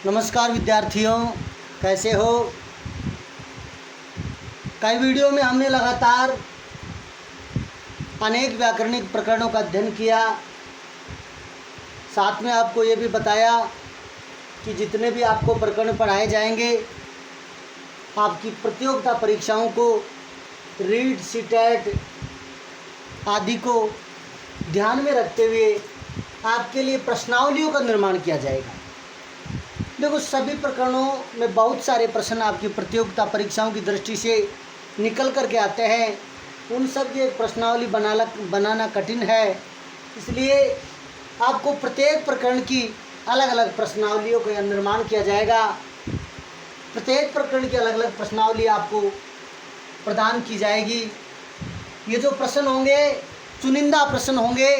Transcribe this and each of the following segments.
नमस्कार विद्यार्थियों, कैसे हो। कई वीडियो में हमने लगातार अनेक व्याकरणिक प्रकरणों का अध्ययन किया। साथ में आपको ये भी बताया कि जितने भी आपको प्रकरण पढ़ाए जाएंगे, आपकी प्रतियोगिता परीक्षाओं को, रीट, सीटेट आदि को ध्यान में रखते हुए आपके लिए प्रश्नावलियों का निर्माण किया जाएगा। देखो, सभी प्रकरणों में बहुत सारे प्रश्न आपकी प्रतियोगिता परीक्षाओं की दृष्टि से निकल कर के आते हैं। उन सब की एक प्रश्नावली बनाना कठिन है, इसलिए आपको प्रत्येक प्रकरण की अलग अलग प्रश्नावलियों का निर्माण किया जाएगा। प्रत्येक प्रकरण की अलग अलग प्रश्नावली आपको प्रदान की जाएगी। ये जो प्रश्न होंगे, चुनिंदा प्रश्न होंगे।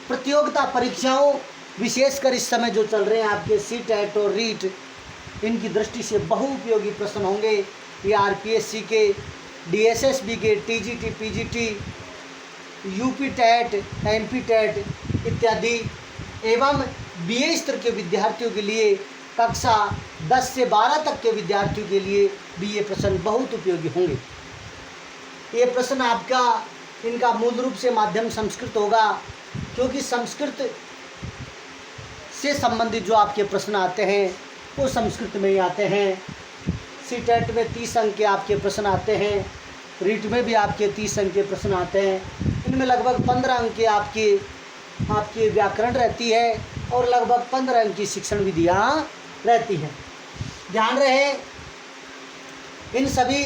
प्रतियोगिता परीक्षाओं, विशेषकर इस समय जो चल रहे हैं आपके सीटेट और रीट, इनकी दृष्टि से बहुउपयोगी प्रश्न होंगे। ये आरपीएससी के, डीएसएसबी के, TGT, PGT, UP TET, MP TET इत्यादि एवं बीए स्तर के विद्यार्थियों के लिए, कक्षा 10 से 12 तक के विद्यार्थियों के लिए भी ये प्रश्न बहुत उपयोगी होंगे। ये प्रश्न आपका, इनका मूल रूप से माध्यम संस्कृत होगा, क्योंकि संस्कृत से संबंधित जो आपके प्रश्न आते हैं वो संस्कृत में ही आते हैं। सीटेट में 30 अंक के आपके प्रश्न आते हैं, रीट में भी आपके 30 अंक के प्रश्न आते हैं। इनमें लगभग 15 अंक के आपकी व्याकरण रहती है और लगभग 15 अंक की शिक्षण विधियाँ रहती हैं। ध्यान रहे, इन सभी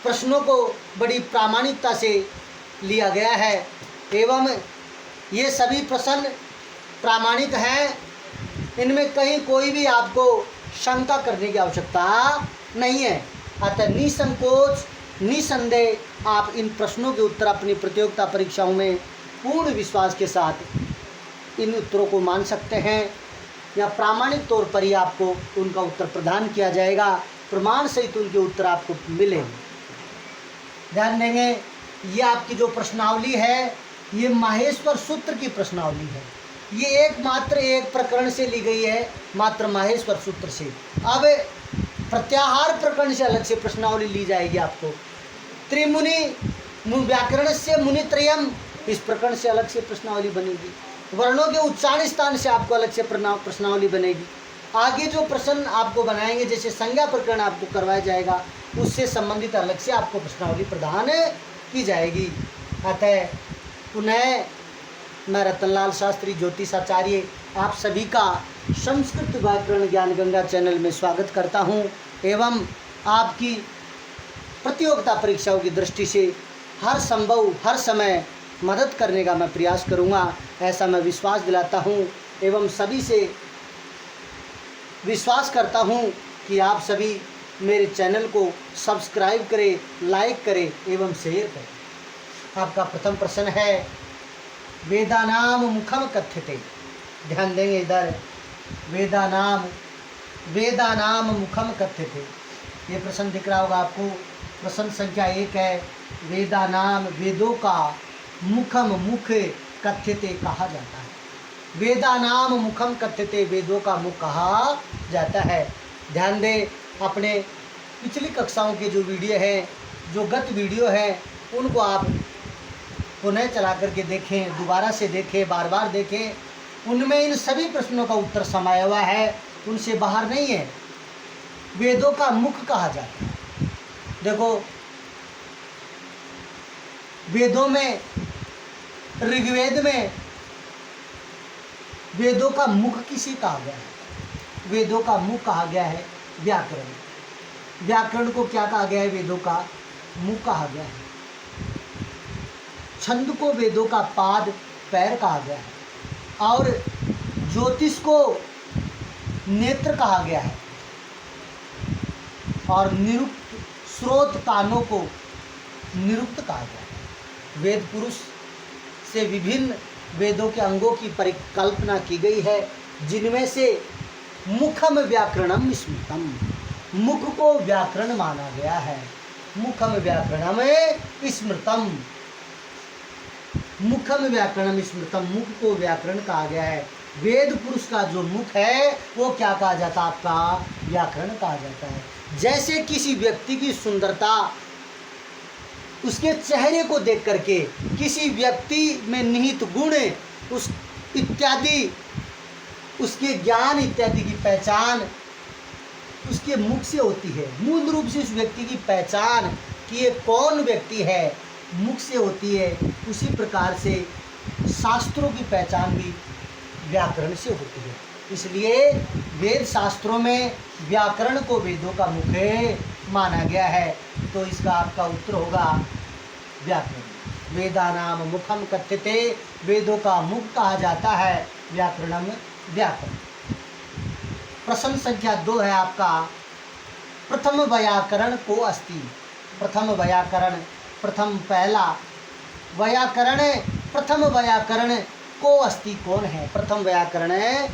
प्रश्नों को बड़ी प्रामाणिकता से लिया गया है एवं ये सभी प्रश्न प्रामाणिक हैं। इनमें कहीं कोई भी आपको शंका करने की आवश्यकता नहीं है। अतः निसंकोच, निसंदेह आप इन प्रश्नों के उत्तर अपनी प्रतियोगिता परीक्षाओं में पूर्ण विश्वास के साथ इन उत्तरों को मान सकते हैं, या प्रामाणिक तौर पर ही आपको उनका उत्तर प्रदान किया जाएगा। प्रमाण सहित उनके उत्तर आपको मिलेंगे। ध्यान देंगे, ये आपकी जो प्रश्नावली है, ये माहेश्वर सूत्र की प्रश्नावली है। ये एकमात्र एक प्रकरण से ली गई है, मात्र माहेश्वर सूत्र से। अब प्रत्याहार प्रकरण से अलग से प्रश्नावली ली जाएगी आपको। त्रिमुनि व्याकरण से मुनित्रयम, इस प्रकरण से अलग से प्रश्नावली बनेगी। वर्णों के उच्चारण स्थान से आपको अलग से प्रश्नावली बनेगी। आगे जो प्रश्न आपको बनाएंगे, जैसे संज्ञा प्रकरण आपको करवाया जाएगा, उससे संबंधित अलग से आपको प्रश्नावली प्रदान की जाएगी। अतः पुनः मैं रतनलाल शास्त्री ज्योतिषाचार्य आप सभी का संस्कृत व्याकरण ज्ञान गंगा चैनल में स्वागत करता हूं एवं आपकी प्रतियोगिता परीक्षाओं की दृष्टि से हर संभव, हर समय मदद करने का मैं प्रयास करूंगा, ऐसा मैं विश्वास दिलाता हूं एवं सभी से विश्वास करता हूं कि आप सभी मेरे चैनल को सब्सक्राइब करें, लाइक करें एवं शेयर करें। आपका प्रथम प्रश्न है, वेदानाम मुखम कथ्यते। ध्यान देंगे इधर, वेदानाम मुखम कथ्यते। ये प्रश्न दिख रहा होगा आपको। प्रश्न संख्या 1 है, वेदानाम, वेदों का मुखम, मुख कथ्यते कहा जाता है। वेदानाम मुखम कथ्यते, वेदों का मुख कहा जाता है। ध्यान दें, अपने पिछली कक्षाओं के जो वीडियो हैं, जो गत वीडियो है, उनको आप पुनः चला करके देखें, दोबारा से देखें, बार बार देखें। उनमें इन सभी प्रश्नों का उत्तर समाया हुआ है, उनसे बाहर नहीं है। वेदों का मुख कहा जाता है। देखो, वेदों में, ऋग्वेद में वेदों का मुख किसे कहा गया है? वेदों का मुख कहा गया है व्याकरण। व्याकरण को क्या कहा गया है? वेदों का मुख कहा गया है। छंद को वेदों का पाद, पैर कहा गया है और ज्योतिष को नेत्र कहा गया है और निरुक्त, स्रोत, कानों को निरुक्त कहा गया है। वेद पुरुष से विभिन्न वेदों के अंगों की परिकल्पना की गई है, जिनमें से मुखम व्याकरणम स्मृतम, मुख को व्याकरण माना गया है। मुखम व्याकरणम स्मृतम। मुखम व्याकरणम स्मृतम, मुख को व्याकरण कहा गया है। वेद पुरुष का जो मुख है वो क्या कहा जाता है, आपका व्याकरण कहा जाता है। जैसे किसी व्यक्ति की सुंदरता उसके चेहरे को देख करके, किसी व्यक्ति में निहित गुण उस इत्यादि, उसके ज्ञान इत्यादि की पहचान उसके मुख से होती है। मूल रूप से उस व्यक्ति की पहचान कि ये कौन व्यक्ति है मुख से होती है, उसी प्रकार से शास्त्रों की पहचान भी व्याकरण से होती है। इसलिए वेद शास्त्रों में व्याकरण को वेदों का मुख माना गया है। तो इसका आपका उत्तर होगा व्याकरण। वेदानाम मुखम कथ्यते, वेदों का मुख कहा जाता है व्याकरणम व्याकरण। प्रश्न संख्या 2 है आपका, प्रथम व्याकरण को अस्ति। प्रथम व्याकरण, प्रथम पहला व्याकरण, प्रथम व्याकरण को अस्ति कौन है? प्रथम व्याकरण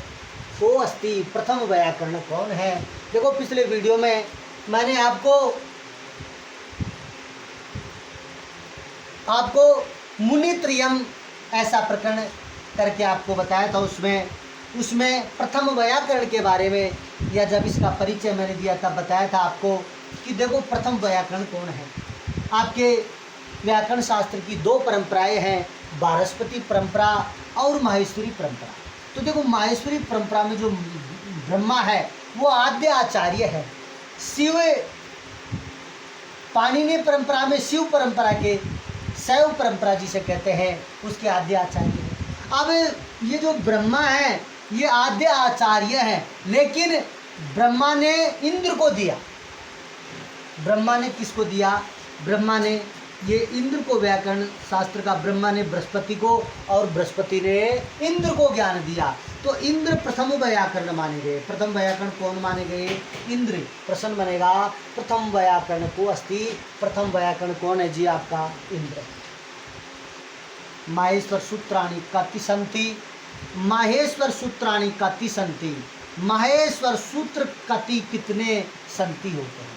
को अस्ति, प्रथम व्याकरण कौन है? देखो पिछले वीडियो में मैंने आपको मुनित्रयम ऐसा प्रकरण करके आपको बताया था। उसमें प्रथम व्याकरण के बारे में, या जब इसका परिचय मैंने दिया था, बताया था आपको कि देखो प्रथम व्याकरण कौन है। आपके व्याकरण शास्त्र की 2 परंपराएं हैं, बारस्पति परंपरा और माहेश्वरी परंपरा। तो देखो माहेश्वरी परंपरा में जो ब्रह्मा है वो आद्य आचार्य है। शिव पाणिनि परंपरा में शिव परंपरा के, शैव परंपरा जिसे कहते हैं, उसके आद्य आचार्य है। अब ये जो ब्रह्मा है ये आद्य आचार्य है, लेकिन ब्रह्मा ने इंद्र को दिया। ब्रह्मा ने किसको दिया? ब्रह्मा ने ये इंद्र को, व्याकरण शास्त्र का ब्रह्मा ने बृहस्पति को, और बृहस्पति ने इंद्र को ज्ञान दिया। तो इंद्र प्रथम व्याकरण माने गए। प्रथम व्याकरण कौन माने गए? इंद्र। प्रश्न बनेगा प्रथम व्याकरण को अस्ति, प्रथम व्याकरण कौन है जी? आपका इंद्र। माहेश्वर सूत्राणि कति सन्ति, माहेश्वर सूत्राणि कति सन्ति। माहेश्वर सूत्र कति कितने सन्ति होते हैं?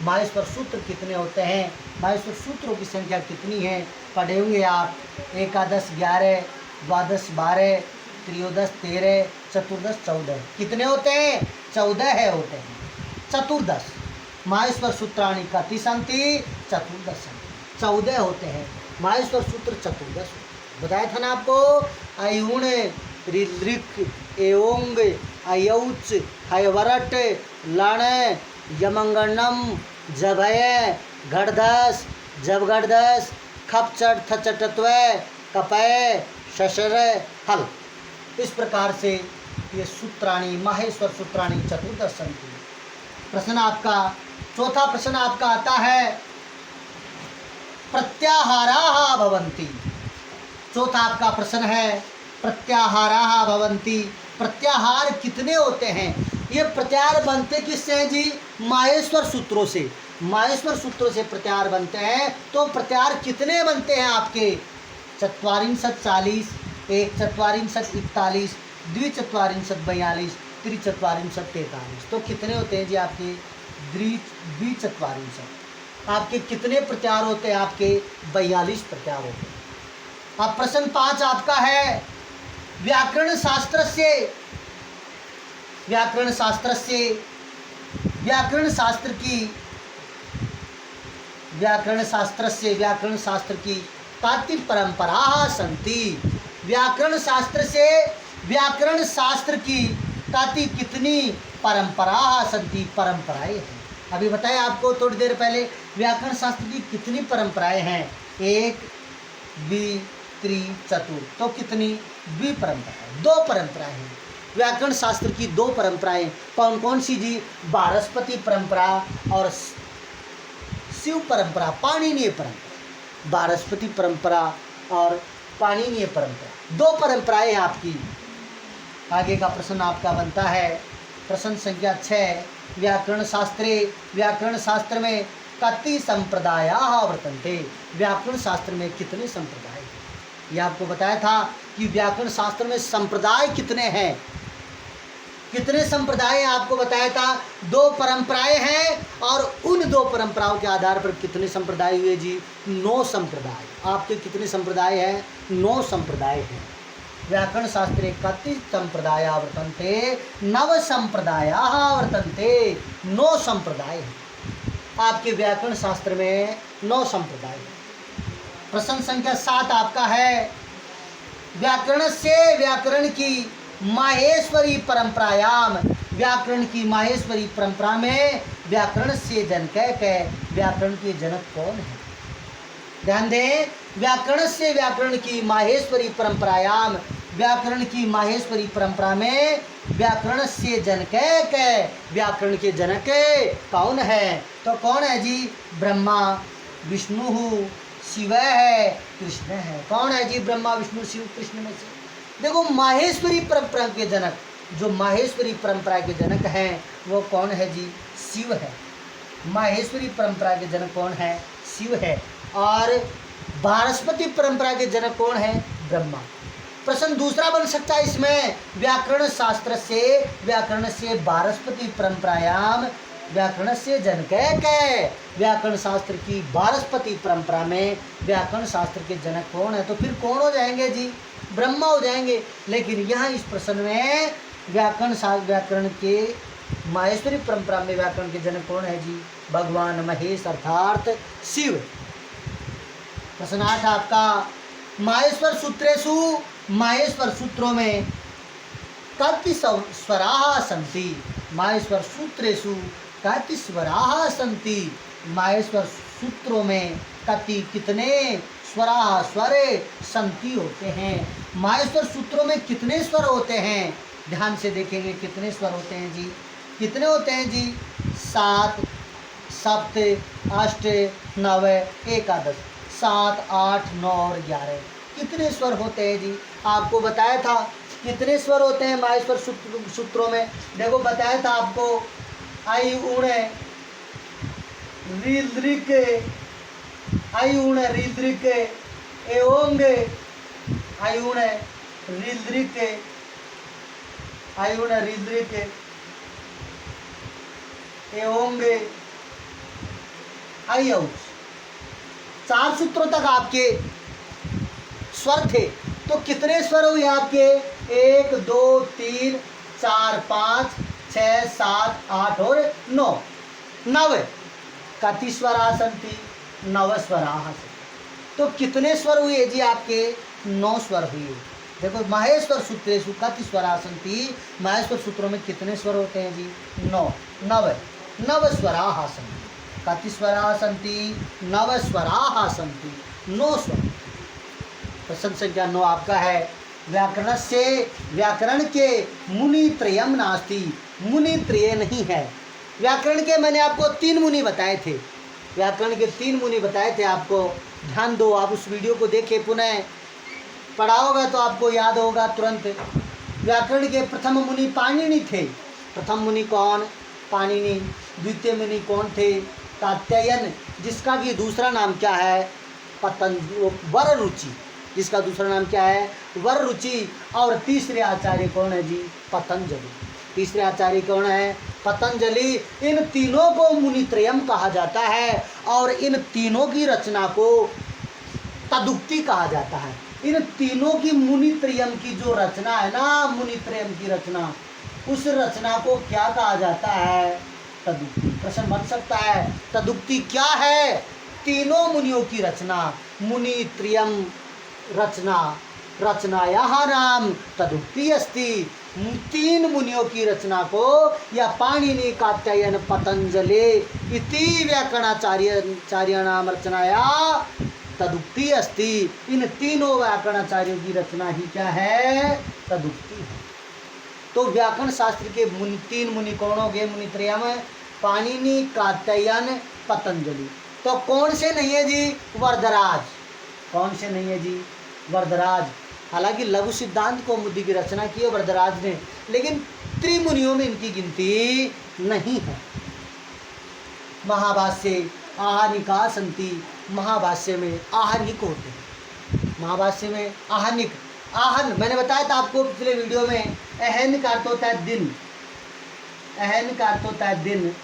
माहेश्वर सूत्र कितने होते हैं? माहेश्वर सूत्रों की संख्या कितनी है? पढ़े होंगे आप, एकादश 11, द्वादश 12, त्रयोदश 13, चतुर्दश 14। कितने होते हैं? 14 होते हैं। चतुर्दश माहेश्वर सूत्राणि कति सन्ति, चतुर्दश 14 होते हैं। माहेश्वर सूत्र चतुर्दश बताया था ना आपको। अयुण, ऋक, एओंग, अयौच, हयवरट, लण, यमंगनम, जभय, घड़दस, जबगढ़दस, खपचट, थचटत्व, कपय, शशर, हल। इस प्रकार से ये सूत्राणि, माहेश्वर सूत्राणि चतुर्दश सन्ति। प्रश्न आपका चौथा प्रश्न आपका आता है, प्रत्याहाराः भवन्ति। चौथा आपका प्रश्न है, प्रत्याहाराः भवन्ति। प्रत्याहार कितने होते हैं? ये प्रत्याहार बनते किससे हैं जी? माहेश्वर सूत्रों से। माहेश्वर सूत्रों से प्रत्याहार बनते हैं। तो प्रत्याहार कितने बनते हैं आपके? चत्वारिंशत् 40, एक चत्वारिंशत् 41, द्विचत्वारिंशत् 42, त्रिचत्वारिंशत् 43। तो कितने होते हैं जी आपके? द्विचत्वारिंशत्। आपके कितने प्रत्याहार होते हैं? आपके 42 प्रत्याहार होते हैं। अब प्रश्न 5 आपका है, व्याकरण शास्त्र से व्याकरण शास्त्र की काति परंपरा सन्ति। व्याकरण शास्त्र की काति कितनी परंपरा सन्ति? परंपराएं हैं। अभी बताया आपको थोड़ी देर पहले, व्याकरण शास्त्र की कितनी परंपराएं हैं? 1, 2, 3, 4। तो कितनी? 2 परंपराएं, 2 परंपराएं हैं। व्याकरण शास्त्र की 2 परंपराएं कौन कौन सी जी? बारस्पति परंपरा और शिव परंपरा, पाणिनीय परंपरा। बारस्पति परंपरा और पाणिनीय परंपरा, 2 परंपराएं हैं आपकी। आगे का प्रश्न आपका बनता है, प्रश्न संख्या 6, व्याकरण शास्त्र में कति संप्रदायाः वर्तन्ते। व्याकरण शास्त्र में कितने संप्रदाय हैं? ये आपको बताया था कि व्याकरण शास्त्र में संप्रदाय कितने हैं। कितने संप्रदाय आपको बताया था, 2 परंपराएं हैं, और उन 2 परंपराओं के आधार पर कितने संप्रदाय हुए जी, 9 संप्रदाय। आपके कितने संप्रदाय हैं, 9 संप्रदाय हैं। व्याकरण शास्त्रे कति संप्रदाया वर्तन्ते, 9 संप्रदायाः वर्तन्ते, 9 संप्रदाय हैं आपके व्याकरण शास्त्र में, 9 संप्रदाय हैं। प्रश्न संख्या 7 आपका है, व्याकरण से व्याकरण की माहेश्वरी परंपरायाम, व्याकरण की माहेश्वरी परंपरा में व्याकरण से जनक है, व्याकरण के जनक कौन है? ध्यान दें, व्याकरण से व्याकरण की माहेश्वरी परंपरायाम, व्याकरण की माहेश्वरी परंपरा में व्याकरण से जनक है, व्याकरण के जनक कौन है? तो कौन है जी? ब्रह्मा, विष्णु, शिव है, कृष्ण है। कौन है जी ब्रह्मा, विष्णु, शिव, कृष्ण में से? देखो, माहेश्वरी परंपरा के जनक, जो माहेश्वरी परंपरा के जनक हैं वो कौन है जी? शिव है। माहेश्वरी परंपरा के जनक कौन है? शिव है। और बारस्पति परंपरा के जनक कौन है? ब्रह्मा। प्रश्न दूसरा बन सकता है इसमें, व्याकरण शास्त्र से व्याकरण से बारस्पति परंपरायाम, व्याकरण से जनक है, व्याकरण शास्त्र की बारस्पति परंपरा में व्याकरण शास्त्र के जनक कौन है? तो फिर कौन हो जाएंगे जी? ब्रह्मा हो जाएंगे। लेकिन यहाँ इस प्रश्न में व्याकरण के माहेश्वरी परंपरा में व्याकरण के जनक कौन है जी? भगवान महेश अर्थात शिव। प्रश्न 8 आपका, माहेश्वर सूत्रेषु, माहेश्वर सूत्रों में कति स्वराः सन्ति, माहेश्वर सूत्रेषु कति स्वराः सन्ति, माहेश्वर सूत्रों में कति कितने स्वराः स्वरे सन्ति होते हैं, माहेश्वर सूत्रों में कितने स्वर होते हैं? ध्यान से देखेंगे कितने स्वर होते हैं जी, कितने होते हैं जी? 7, सप्त, अष्ट, नव, एकादश, 7, 8, 9 और 11 कितने स्वर होते हैं जी? आपको बताया था कितने स्वर होते हैं माहेश्वर सूत्रों में। देखो बताया था आपको, आई उण रीद्रिक, आई उण रीद्रिक, एओंग, आई उण रीद्रिक, आई उण रीद्रिक, एओंग, आई औ। 4 सूत्रों तक आपके स्वर थे। तो कितने स्वर हुए आपके? 1, 2, 3, 4, 5, 6, 7, 8 और 9, 9। कति स्वराः सन्ति? 9 स्वराः सन्ति। तो कितने स्वर हुए जी आपके? 9 स्वर हुए। देखो, माहेश्वर सूत्रेषु कति स्वराः सन्ति, माहेश्वर सूत्रों में कितने स्वर होते हैं जी? 9, 9 स्वराः सन्ति। कति स्वराः सन्ति? 9 स्वराः सन्ति, 9 स्वर। प्रश्न संख्या 9 आपका है, व्याकरण से व्याकरण के मुनि त्रयम नास्ति, मुनि त्रय नहीं है। व्याकरण के मैंने आपको 3 मुनि बताए थे, व्याकरण के 3 मुनि बताए थे आपको। ध्यान दो, आप उस वीडियो को देखें, पुनः पढ़ा होगा तो आपको याद होगा तुरंत। व्याकरण के प्रथम मुनि पाणिनि थे। प्रथम मुनि कौन? पाणिनि। द्वितीय मुनि कौन थे? कात्यायन, जिसका कि दूसरा नाम क्या है? वररुचि, जिसका दूसरा नाम क्या है? वररुचि। और तीसरे आचार्य कौन है जी? पतंजलि। तीसरे आचार्य कौन है? पतंजलि। इन तीनों को मुनित्रयम कहा जाता है और इन तीनों की रचना को तदुक्ति कहा जाता है। इन तीनों की मुनित्रयम की जो रचना है ना, मुनित्रयम की रचना, उस रचना को क्या कहा जाता है? तदुक्ति। प्रश्न बन सकता है, तदुक्ति क्या है? तीनों मुनियों की रचना, मुनित्रयम रचना, रचनायाः नाम तदुक्ति अस्ति। 3 मुनियों की रचना को या पाणिनि, कात्यायन, पतंजलि इति व्याकरणाचार्याणाम रचनाया तदुक्ति अस्ति। इन तीनों व्याकरणाचार्यों की रचना ही क्या है? तदुक्ति है। तो व्याकरण शास्त्र के 3 मुनि कौन हो गए? मुनित्रयम, पाणिनि, कात्यायन, पतंजलि। तो कौन से नहीं है जी? वरदराज। कौन से नहीं है जी? वरदराज। हालांकि लघु सिद्धांत कौमुदी की रचना की है वरदराज ने, लेकिन त्रिमुनियों में इनकी गिनती नहीं है। महाभाष्य आहनिका सन्ति, महाभाष्य में आहनिक होते हैं। महाभाष्य में आहनिक, आहन मैंने बताया था आपको पिछले वीडियो में, अहन का अर्थ होता है दिन, अहन का अर्थ होता है दिन।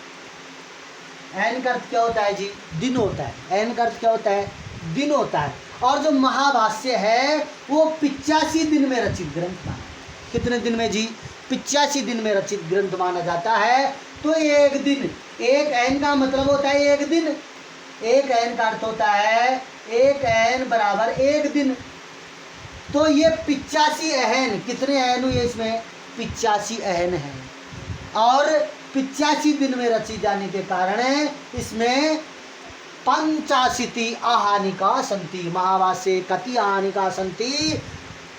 अहन का अर्थ क्या होता है जी? दिन होता है। अहन का अर्थ क्या होता है? दिन होता है। और जो महाभाष्य है वो 85 दिन में रचित ग्रंथ माना। कितने दिन में जी? 85 दिन में रचित ग्रंथ माना जाता है। तो एक दिन, एक अहन का मतलब होता है एक दिन। एक अहन का अर्थ होता है एक अहन बराबर एक दिन। तो ये 85 अहन, कितने अहन हुए इसमें? 85 अहन है। और 85 दिन में रची जाने के कारण इसमें 85 आहानिका सन्ति। महाभाष्ये कति आहानिका सन्ति?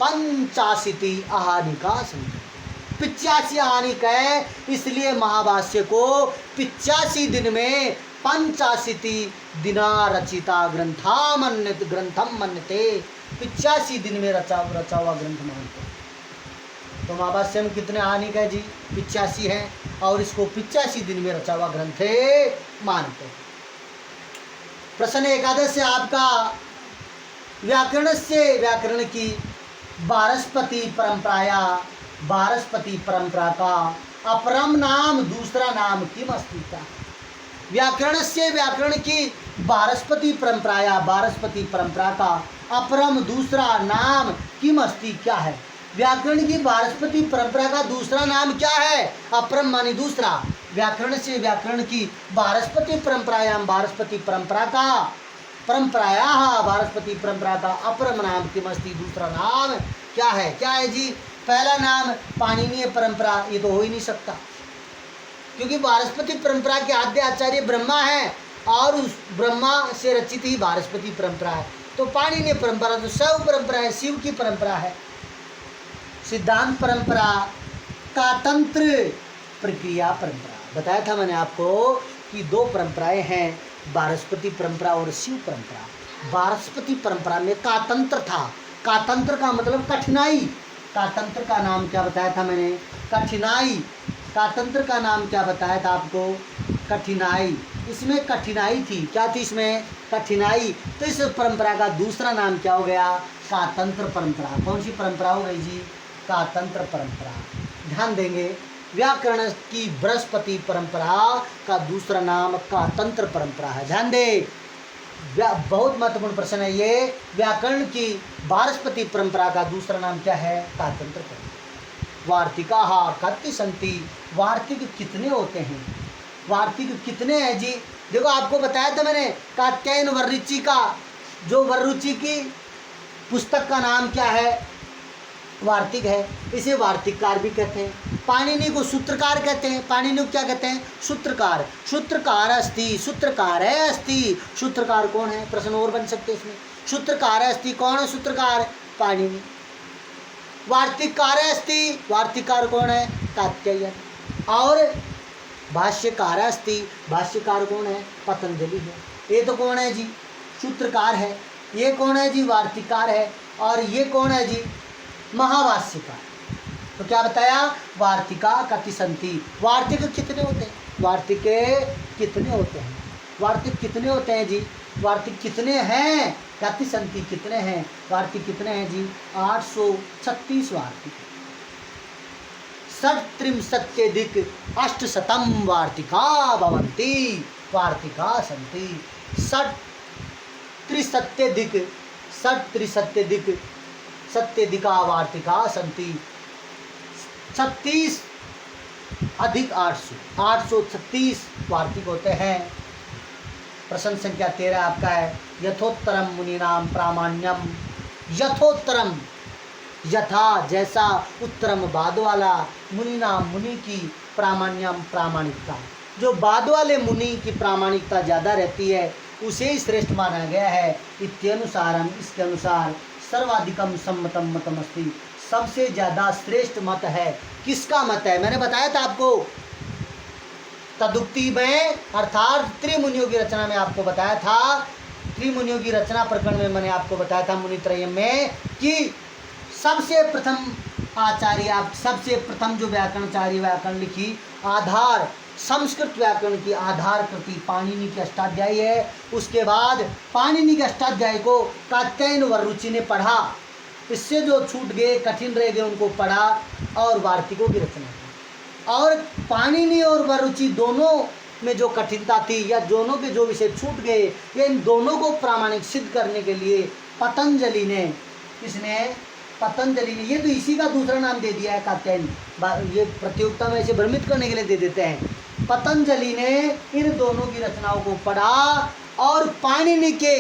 85 आहानिका सन्ति। 85 आहानिक है, इसलिए महाभाष्य को 85 दिन में 85 दिना रचिता ग्रंथम मन्यते। 85 दिन में रचा हुआ ग्रंथ मानते हैं। तो महाभाष्य में कितने आहानिक है जी? 85 है। और इसको 85 दिन में रचा हुआ ग्रंथ मानते हैं। प्रश्न 11 से आपका व्याकरण से व्याकरण की वारस्पति परंपरा का अपरम नाम दूसरा नाम किम अस्ति? व्याकरण से व्याकरण की वारस्पति परंपरा का अपरम दूसरा नाम किम अस्ति? क्या है? व्याकरण की वारस्पति परंपरा का दूसरा नाम क्या है? अपरम माने दूसरा। व्याकरण से व्याकरण की वारस्पति परंपरा का अपरम नाम किम अस्ति? दूसरा नाम क्या है? क्या है जी? पहला नाम पाणिनीय परंपरा, ये तो हो ही नहीं सकता, क्योंकि वारस्पति परंपरा के आद्य आचार्य ब्रह्मा है और उस ब्रह्मा से रचित ही वारस्पति परंपरा है। तो पाणिनीय परंपरा तो शैव परंपरा है, शिव की परंपरा है। सिद्धांत परंपरा का तंत्र प्रक्रिया परंपरा। बताया था मैंने आपको कि दो परंपराएं हैं, वारस्पति परंपरा और शिव परंपरा। वारस्पति परंपरा में कातंत्र था। कातंत्र का मतलब कठिनाई। कातंत्र का नाम क्या बताया था मैंने? कठिनाई। कातंत्र का नाम क्या बताया था आपको? कठिनाई। इसमें कठिनाई थी। क्या थी इसमें? कठिनाई। तो इस परंपरा का दूसरा नाम क्या हो गया? कातंत्र परंपरा। कौन सी परंपरा हो गई जी? कातंत्र परंपरा। ध्यान देंगे, व्याकरण की बृहस्पति परंपरा का दूसरा नाम कातंत्र परंपरा है। ध्यान दे, बहुत महत्वपूर्ण प्रश्न है ये। व्याकरण की वारस्पति परंपरा का दूसरा नाम क्या है? कातंत्र परंपरा। वार्तिका कति सन्ति? वार्तिक कितने होते हैं? वार्तिक कितने हैं जी? देखो, आपको बताया था मैंने, कात्यायन वररुचि का, जो वररुचि की पुस्तक का नाम क्या है? वार्तिक है। इसे वार्तिककार भी कहते हैं। पाणिनि को सूत्रकार कहते हैं। पाणिनि को क्या कहते हैं? सूत्रकार। सूत्रकार अस्ति, सूत्रकार है अस्ति। सूत्रकार कौन है? प्रश्न और बन सकते इसमें। सूत्रकार अस्ति, कौन है सूत्रकार? पाणिनि। वार्तिककार अस्ति, वार्तिककार कौन है? कात्यायन। और भाष्यकार अस्ति, भाष्यकार कौन है? पतंजलि है। ये तो कौन है जी? सूत्रकार है। ये कौन है जी? वार्तिककार है। और ये कौन है जी? महाभाष्यकार। तो क्या बताया? वार्तिका कति सन्ति? वार्तिक कितने होते हैं? वार्तिक कितने होते हैं? वार्तिक कितने होते हैं जी? वार्तिक कितने हैं? कति सन्ति कितने हैं? वार्तिक कितने हैं जी? 836 वार्तिक। 63 अष्टशतम वार्तिका भवन्ति, वार्तिका सन्ति। 63 सत्यधिका वार्तिका सन्ति। 36 अधिक 836 वार्तिक होते हैं। प्रश्न संख्या 13 आपका है, यथोत्तरम मुनीनाम प्रामाण्यम। यथोत्तरम, यथा जैसा, उत्तरम बाद वाला, मुनीनाम मुनि की, प्रामाण्यम प्रामाणिकता, जो बाद वाले मुनि की प्रामाणिकता ज़्यादा रहती है उसे ही श्रेष्ठ माना गया है। इत्यनुसारम, इसके अनुसार, सर्वाधिकम सम्मतम मतमस्ति, सबसे ज़्यादा श्रेष्ठ मत है। किसका मत है? मैंने बताया था आपको तदुक्ति में, अर्थात त्रिमुनियों की रचना में आपको बताया था। त्रिमुनियों की रचना प्रकरण में मैंने आपको बताया था मुनित्रय में कि सबसे प्रथम आचार्य, सबसे प्रथम जो व्याकरणाचार्य व्याकरण लिखी, आधार संस्कृत व्याकरण की आधार कृति पाणिनि की अष्टाध्यायी है। उसके बाद पाणिनि के अष्टाध्यायी को कात्यायन वररुचि ने पढ़ा। इससे जो छूट गए, कठिन रह गए, उनको पढ़ा और वार्तिकों की रचना की। और पाणिनि और वरुचि दोनों में जो कठिनता थी या दोनों के जो विषय छूट गए, ये इन दोनों को प्रामाणिक सिद्ध करने के लिए पतंजलि ने, किसने, पतंजलि ने, ये तो इसी का दूसरा नाम दे दिया है कात्यायन, ये प्रतियोगिता में इसे भ्रमित करने के लिए दे देते हैं। पतंजलि ने इन दोनों की रचनाओं को पढ़ा और पाणिनि के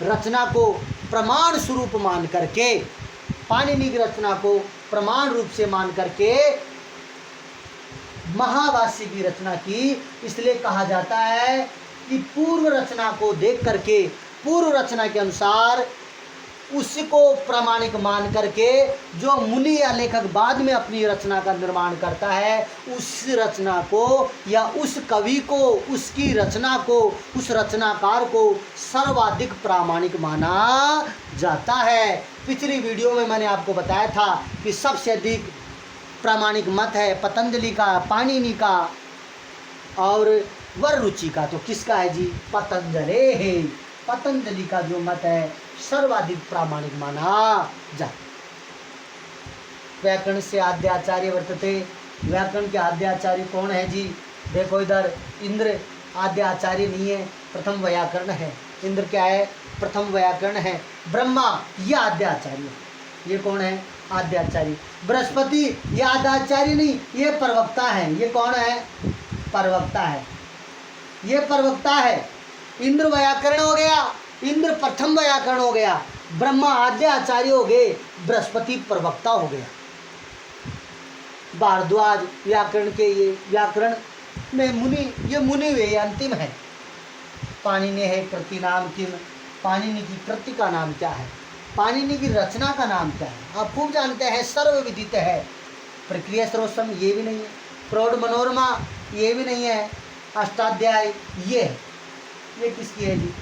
रचना को प्रमाण स्वरूप मान करके, पाणिनि की रचना को प्रमाण रूप से मान करके महाभाष्य की रचना की। इसलिए कहा जाता है कि पूर्व रचना को देख करके, पूर्व रचना के अनुसार उसको प्रामाणिक मान करके जो मुनि या लेखक बाद में अपनी रचना का निर्माण करता है, उस रचना को या उस कवि को, उसकी रचना को, उस रचनाकार को सर्वाधिक प्रामाणिक माना जाता है। पिछली वीडियो में मैंने आपको बताया था कि सबसे अधिक प्रामाणिक मत है पतंजलि का, पाणिनि का और वरुचि का। तो किसका है जी? पतंजलि है। पतंजलि का जो मत है सर्वाधिक प्रामाणिक माना जाता। व्याकरण से आद्याचार्य वर्तते। व्याकरण के आद्याचार्य कौन है जी? देखो इधर, इंद्र आद्याचार्य नहीं है, प्रथम व्याकरण है। इंद्र क्या है? प्रथम व्याकरण है। ब्रह्मा ये आद्याचार्य, ये कौन है? आद्याचार्य। बृहस्पति ये आद्याचार्य नहीं, ये प्रवक्ता है। ये कौन है? प्रवक्ता है, ये प्रवक्ता है। इंद्र व्याकरण हो गया, इंद्र प्रथम व्याकरण हो गया, ब्रह्मा आद्याचार्य हो गए, बृहस्पति प्रवक्ता हो गया। भारद्वाज व्याकरण के, ये व्याकरण में मुनि, ये मुनि वे अंतिम है। पाणिनि है कृति नाम किम, पाणिनि की कृति का नाम क्या है? पाणिनि की रचना का नाम क्या है? आप खूब जानते हैं, सर्वविदित है। प्रक्रिया सर्वोत्तम ये भी नहीं है, प्रौढ़ मनोरमा ये भी नहीं है, अष्टाध्याय ये है। ये किसकी है जी?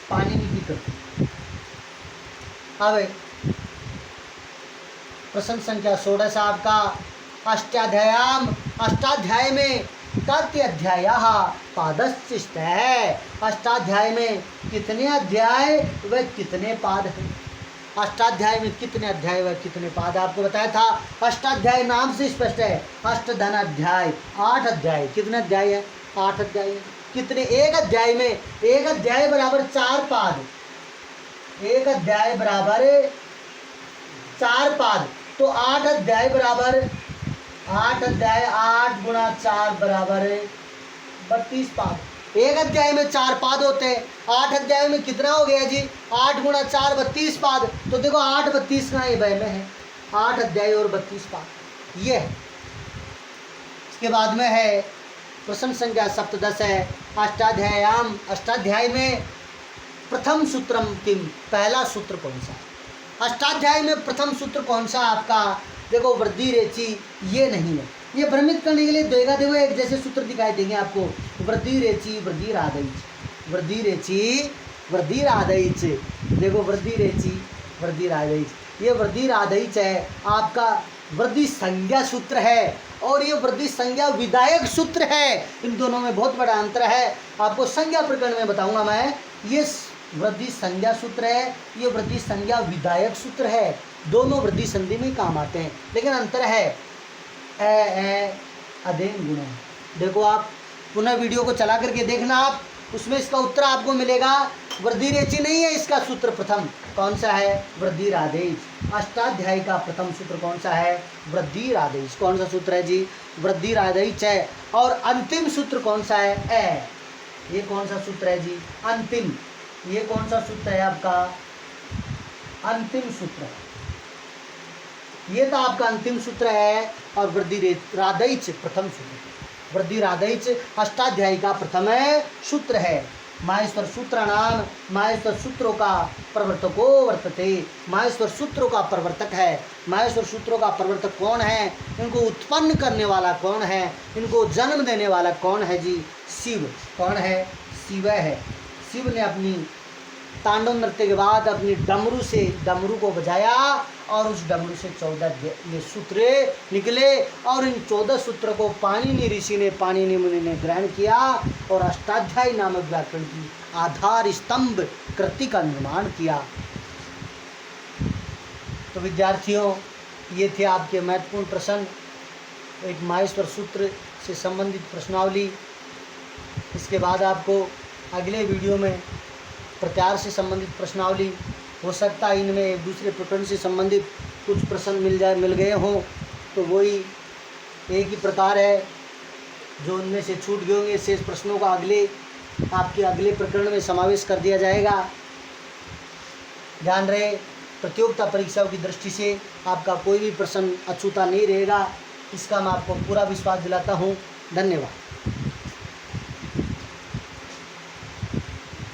पाणिनि की कृति। अब प्रश्न संख्या 16 आपका, अष्टाध्यायाम, अष्टाध्याय में तत् अध्याय पादश्चिष्ट है। अष्टाध्याय में कितने अध्याय व कितने पाद हैं? अष्टाध्याय में कितने अध्याय व कितने पाद आपको बताया था। अष्टाध्याय नाम से स्पष्ट है, अष्टधन अध्याय, 8 अध्याय। कितने अध्याय है? 8 अध्याय है। कितने? एक अध्याय में, एक अध्याय बराबर 4 पाद, एक अध्याय बराबर 4 पाद, तो 8 अध्याय बराबर 8 अध्याय, 8 गुणा 4 बराबर 32 पाद। एक अध्याय में 4 पाद होते हैं, 8 अध्याय में कितना हो गया जी? 8 गुणा 4 32 पाद। तो देखो 8 32 का ये वह में है, 8 अध्याय और 32 पाद ये है। इसके बाद में है प्रश्न संख्या 17 है, अष्टाध्यायाम, अष्टाध्याय में प्रथम सूत्रम किम, पहला सूत्र कौन सा? अष्टाध्याय में प्रथम सूत्र कौन सा आपका? देखो वृद्धि रेचि ये नहीं है, ये भ्रमित करने के लिए देगा। देखो एक जैसे सूत्र दिखाई देंगे आपको, वृद्धि रेचि वृद्धि राधैच, वृद्धि रेचि वृद्धि राधैच। देखो वृद्धि रेचि वृद्धि राधैच, ये वृद्धि राधैच है आपका वृद्धि संज्ञा सूत्र है, और ये वृद्धि संज्ञा विधायक सूत्र है। इन दोनों में बहुत बड़ा अंतर है, आपको संज्ञा प्रकरण में बताऊंगा मैं। ये वृद्धि संज्ञा सूत्र है, ये वृद्धि संज्ञा विधायक सूत्र है। दोनों वृद्धि संधि में काम आते हैं, लेकिन अंतर है अधेन गुण। देखो आप पुनः वीडियो को चला करके देखना आप, उसमें इसका उत्तर आपको मिलेगा। वृद्धि रेचि नहीं है इसका सूत्र प्रथम, कौन सा है? वृद्धि राधेश। अष्टाध्यायी का प्रथम सूत्र कौन सा है? वृद्धि राधेश। कौन सा सूत्र है जी? वृद्धि राधेश है। और अंतिम सूत्र कौन सा है? ये कौन सा सूत्र है जी? अंतिम। ये कौन सा सूत्र है आपका? अंतिम सूत्र। ये तो आपका अंतिम सूत्र है। और वृद्धि राधेश प्रथम सूत्र। वृद्धि राधेश अष्टाध्यायी का प्रथम सूत्र है। माहेश्वर सूत्र नाम, माहेश्वर सूत्रों का प्रवर्तको वर्तते। माहेश्वर सूत्रों का प्रवर्तक है। माहेश्वर सूत्रों का प्रवर्तक कौन है? इनको उत्पन्न करने वाला कौन है? इनको जन्म देने वाला कौन है जी? शिव। कौन है? शिव है। शिव ने अपनी तांडव नृत्य के बाद अपनी डमरू से डमरू को बजाया, और उस डमरू से 14 ये सूत्र निकले, और इन 14 सूत्रों को पाणिनि ऋषि ने, पाणिनि मुनि ने ग्रहण किया, और अष्टाध्यायी नामक व्याकरण की आधार स्तंभ कृति का निर्माण किया। तो विद्यार्थियों, ये थे आपके महत्वपूर्ण प्रश्न। एक माहेश्वर सूत्र से संबंधित प्रश्नावली। इसके बाद आपको अगले वीडियो में प्रत्याहार से संबंधित प्रश्नावली, हो सकता है इनमें एक दूसरे प्रकरण से संबंधित कुछ प्रश्न मिल गए हों, तो वही एक ही प्रकार है जो उनमें से छूट गए होंगे। शेष प्रश्नों का आपके अगले प्रकरण में समावेश कर दिया जाएगा। ध्यान रहे, प्रतियोगिता परीक्षाओं की दृष्टि से आपका कोई भी प्रश्न अछूता नहीं रहेगा, इसका मैं आपको पूरा विश्वास दिलाता हूँ। धन्यवाद।